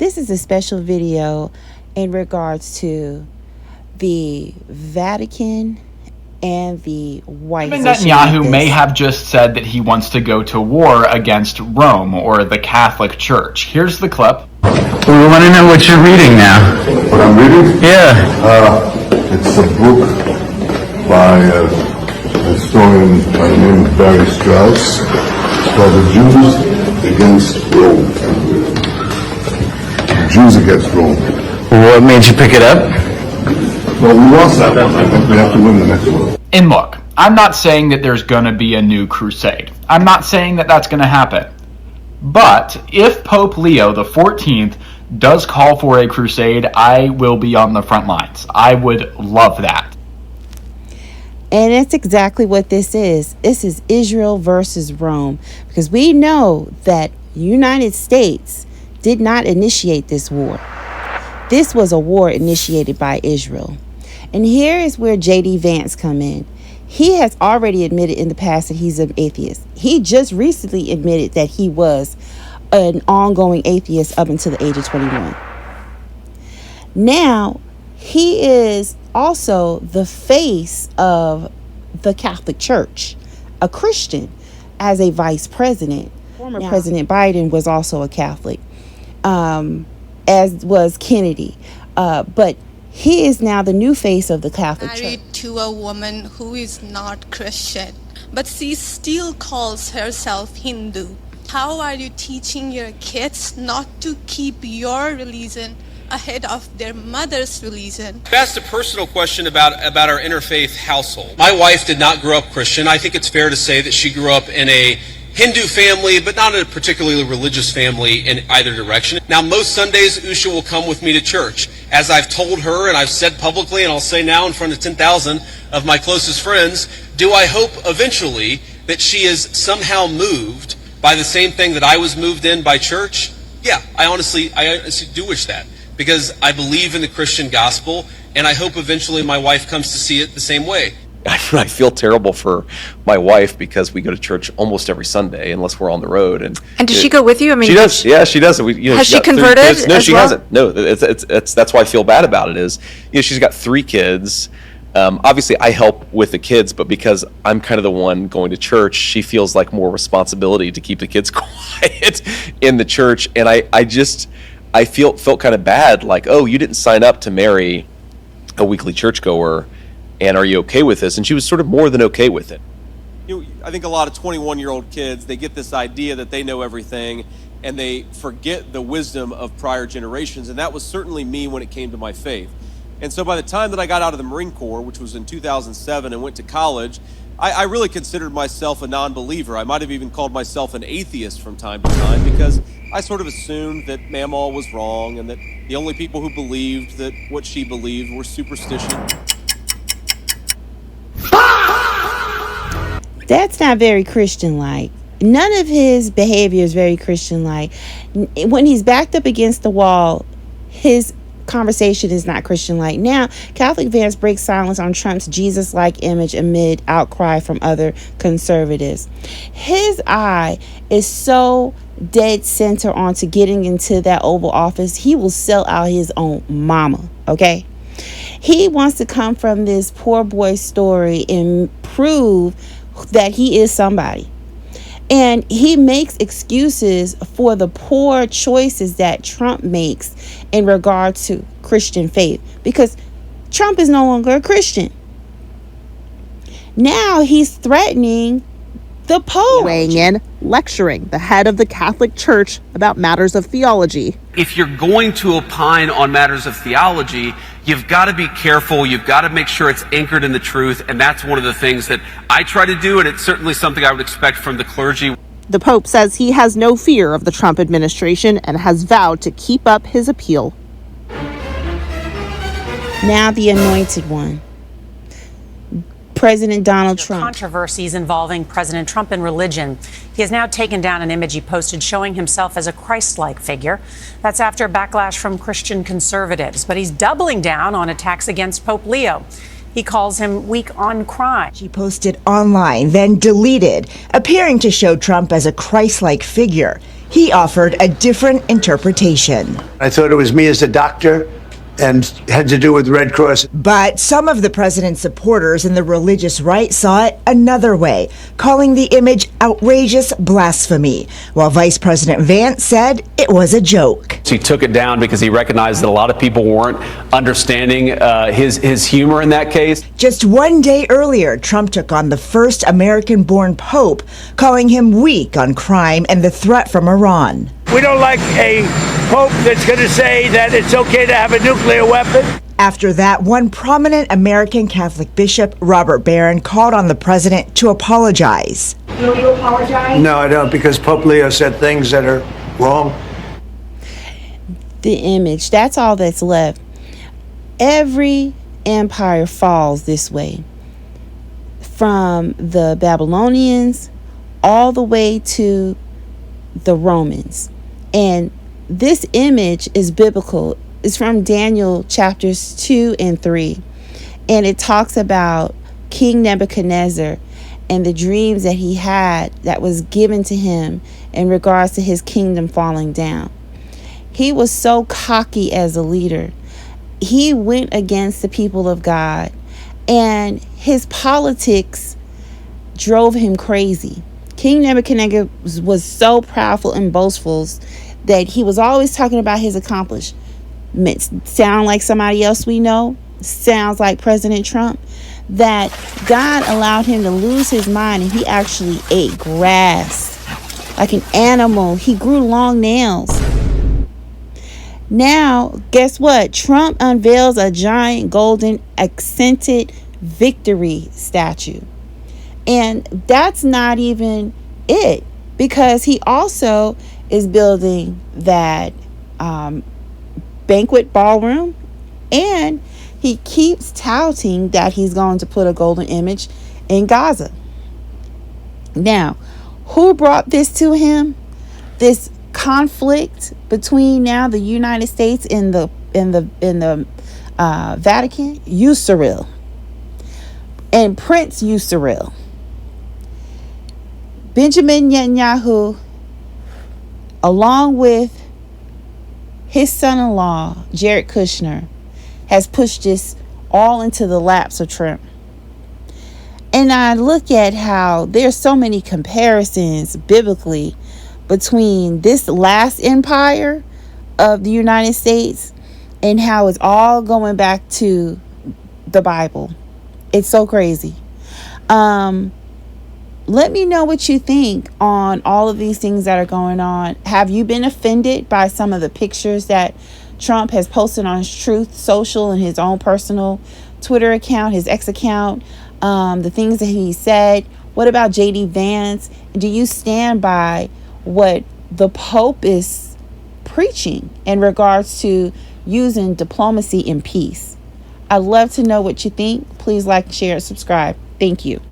This is a special video in regards to the Vatican and the White House. Netanyahu may have just said that he wants to go to war against Rome or the Catholic Church. Here's the clip. We want to know what you're reading now. What I'm reading? Yeah. It's a book by a historian by the name of Barry Strauss. It's called The Jews Against Rome. Jews Against Rome. What made you pick it up? Well, we lost that one. I think we have to win the next one. And look, I'm not saying that there's going to be a new crusade. I'm not saying that that's going to happen. But if Pope Leo the 14th does call for a crusade, I will be on the front lines. I would love that. And that's exactly what this is. This is Israel versus Rome. Because we know that the United States did not initiate this war. This was a war initiated by Israel. And here is where J.D. Vance come in. He has already admitted in the past that he's an atheist. He just recently admitted that he was an ongoing atheist up until the age of 21. Now, he is also the face of the Catholic Church, a Christian, as a vice president. Former President Biden was also a Catholic, as was Kennedy. But he is now the new face of the Catholic Church. Married to a woman who is not Christian, but she still calls herself Hindu. How are you teaching your kids not to keep your religion ahead of their mother's religion? I asked a personal question about our interfaith household. My wife did not grow up Christian. I think it's fair to say that she grew up in a Hindu family, but not a particularly religious family in either direction. Now, most Sundays, Usha will come with me to church. As I've told her, and I've said publicly, and I'll say now in front of 10,000 of my closest friends, do I hope eventually that she is somehow moved by the same thing that I was moved in by church? Yeah, I honestly do wish that, because I believe in the Christian gospel, and I hope eventually my wife comes to see it the same way. I feel terrible for my wife because we go to church almost every Sunday unless we're on the road. And does she go with you? I mean, she does. Yeah, she does. Has she converted? No, she hasn't. No, that's why I feel bad about it. Is she's got 3 kids. Obviously, I help with the kids, but because I'm kind of the one going to church, she feels like more responsibility to keep the kids quiet in the church. And I felt kind of bad, like, oh, you didn't sign up to marry a weekly churchgoer. And are you okay with this? And she was sort of more than okay with it. I think a lot of 21-year-old kids, they get this idea that they know everything, and they forget the wisdom of prior generations. And that was certainly me when it came to my faith. And so by the time that I got out of the Marine Corps, which was in 2007, and went to college, I really considered myself a non-believer. I might have even called myself an atheist from time to time, because I sort of assumed that Mamaw was wrong and that the only people who believed that what she believed were superstition. That's not very Christian-like. None of his behavior is very Christian-like. When he's backed up against the wall, his conversation is not Christian-like. Now, Catholic Vance breaks silence on Trump's Jesus-like image amid outcry from other conservatives. His eye is so dead center onto getting into that Oval Office, he will sell out his own mama, okay? He wants to come from this poor boy story and prove that he is somebody. And he makes excuses for the poor choices that Trump makes in regard to Christian faith, because Trump is no longer a Christian. Now he's threatening the Pope. Weighing in, lecturing the head of the Catholic Church about matters of theology. If you're going to opine on matters of theology, you've got to be careful. You've got to make sure it's anchored in the truth. And that's one of the things that I try to do. And it's certainly something I would expect from the clergy. The Pope says he has no fear of the Trump administration and has vowed to keep up his appeal. Now the anointed one, President Donald Trump. Controversies involving President Trump and religion. He has now taken down an image he posted showing himself as a Christ-like figure. That's after backlash from Christian conservatives. But he's doubling down on attacks against Pope Leo. He calls him weak on crime. She posted online, then deleted, appearing to show Trump as a Christ-like figure. He offered a different interpretation. I thought it was me as a doctor and had to do with Red Cross. But some of the president's supporters in the religious right saw it another way, calling the image outrageous blasphemy, while Vice President Vance said it was a joke. He took it down because he recognized that a lot of people weren't understanding his humor in that case. Just one day earlier, Trump took on the first American-born pope, calling him weak on crime and the threat from Iran. We don't like a pope that's going to say that it's okay to have a nuclear weapon. After that, one prominent American Catholic bishop, Robert Barron, called on the president to apologize. Will you apologize? No, I don't, because Pope Leo said things that are wrong. The image, that's all that's left. Every empire falls this way. From the Babylonians all the way to the Romans. And this image is biblical. It's from Daniel chapters 2 and 3. And it talks about King Nebuchadnezzar and the dreams that he had that was given to him in regards to his kingdom falling down. He was so cocky as a leader. He went against the people of God, and his politics drove him crazy. King Nebuchadnezzar was so proudful and boastful that he was always talking about his accomplishments. Sound like somebody else we know? Sounds like President Trump. That God allowed him to lose his mind, and he actually ate grass like an animal. He grew long nails. Now, guess what? Trump unveils a giant golden accented victory statue. And that's not even it, because he also is building that banquet ballroom, and he keeps touting that he's going to put a golden image in Gaza. Now, who brought this to him? This conflict between now the United States and the Vatican? Usarel and Prince Usarel. Benjamin Netanyahu, along with his son-in-law, Jared Kushner, has pushed this all into the laps of Trump. And I look at how there's so many comparisons biblically between this last empire of the United States and how it's all going back to the Bible. It's so crazy. Let me know what you think on all of these things that are going on. Have you been offended by some of the pictures that Trump has posted on his Truth Social and his own personal Twitter account, his X account, the things that he said? What about JD Vance? Do you stand by what the Pope is preaching in regards to using diplomacy in peace? I'd love to know what you think. Please like, share, and subscribe. Thank you.